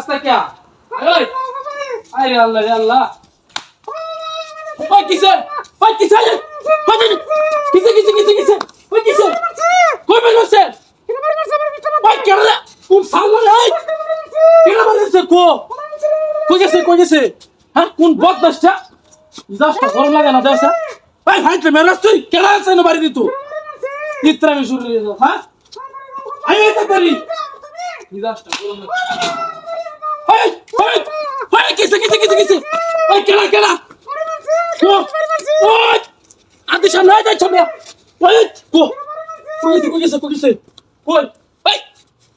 রাস্তা কে আরে আরে আল্লাহ রে আল্লাহ ওই কিসে কিসে ওই কিসে কই বেরোছে ওই কেডা কোন সামনে নাই কেডা বেরোছে কই গেছে হ্যাঁ কোন বদমাশটা জাস্ট গরম লাগে না দেশা ভাই ভাইতে মেরাস তুই কেডা আছে না বাড়ি দিতু ইত্রামি শুরু হয়ে যা হ্যাঁ আই এটা করি জাস্ট গরম লাগে ওই কিসে ওই কেডা ওই আদি সামনে আয় সামনে ওই কই গেছে কই এই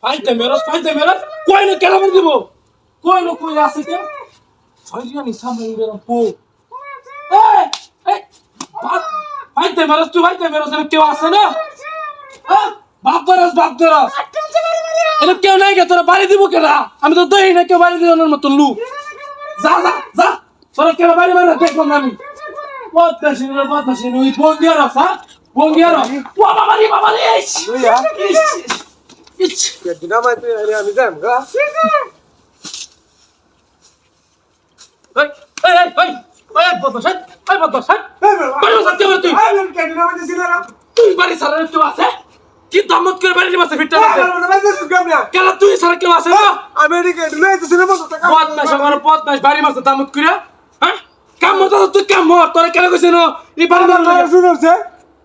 ফাইতে মেরাস কই না কেডা মার দিব কই আছে কে ফাইরিয়ানি সামনে বেরো কো এই ফাইতে মেরাস কেউ আছে না হ্যাঁ বাপ দরাস এটা কেউ নাই গে তোরা বাড়ি দিব কেডা আমি তো দই না কেউ বাড়ি দিওনের মতন লু যা তোরা কেডা বাড়ি মারা দেখলাম না আমি বদমাশি ওই বঙ্গিয়ার ও বাবা রে ইস দিনা মাই তুই আমি যাম গা ওই বদমাশ তুই আমি কেদিনা মাই দিছিলা না তুই বাড়ি সারা কেউ আছে কি দামত করে বাড়ি নিবাসে ফিটটা কেলা তুই সারা কেউ আছে না আমেরিকা দিনা দিছিলা না বদমাশ বাড়ি মারছে দামত করে হ্যাঁ কাম মত তুই কাম মত তোরা কেন কইছ না এই বাড়ি মারলে শুনছে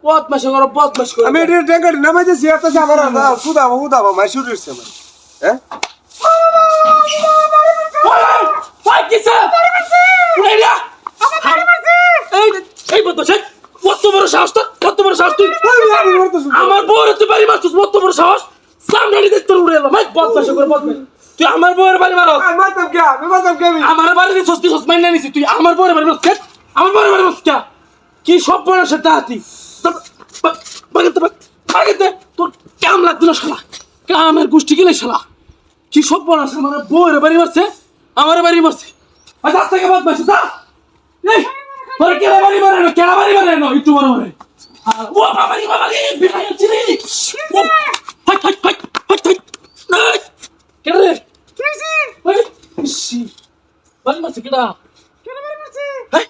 বদমাশ করে আমি এটা ডেঙ্গাড়ি নামাই দিছি এত আমার উদাবা মাই শুরু হইছে মানে হ্যাঁ ওই কিসে উড়াইয়া এই বদমাশ কত বড় সাহস তুই আমার বউর তুই বাড়ি মারছিস কত বড় সাহস সামনে দিস তোর উড়ে এলো ভাই বদমাশ তুই আমার বউয়ের বাড়ি মারছ আমি মারতাম কে আমার বাড়ি দিছস কি সস মাইনা নিছিস তুই আমার বউয়ের বাড়ি মারছ আমার বউয়ের বাড়ি মারছ কি সব বড় সেটা হাতি বাগেতে তোর কাম লাগতো না শালা কামের গোষ্ঠী কিনে শালা কি সব বড় আমার বউয়ের বাড়ি মারছে আমার বাড়ি মারছে আজ থেকে বদমাশ যা এই তোর কেডা বাড়ি মারে না একটু বড় মারে ও বাবা রে বিহাই আছে রে হাই নাই কেডা রে ওই ইসি বাড়ি মারছে কেডা হ্যাঁ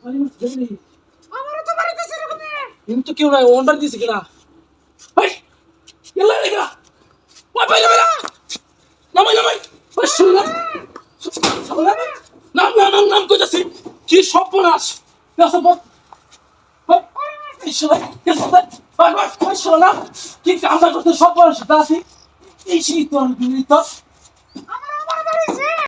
বাড়ি মারছে জানি আমারও তো বাড়িতে ছিল কোনে কিন্তু কেউ নাই অন্ডার দিছে কেডা ভাই এলা কেডা ওই ভাই নামাই ওই শুনলা নাম কইতাছি কি সর্বনাশ দেশবত এই শালা দেশবত ভাই কই শালা কি কামটা করতে সর্বনাশ দাসি এই শীত তোর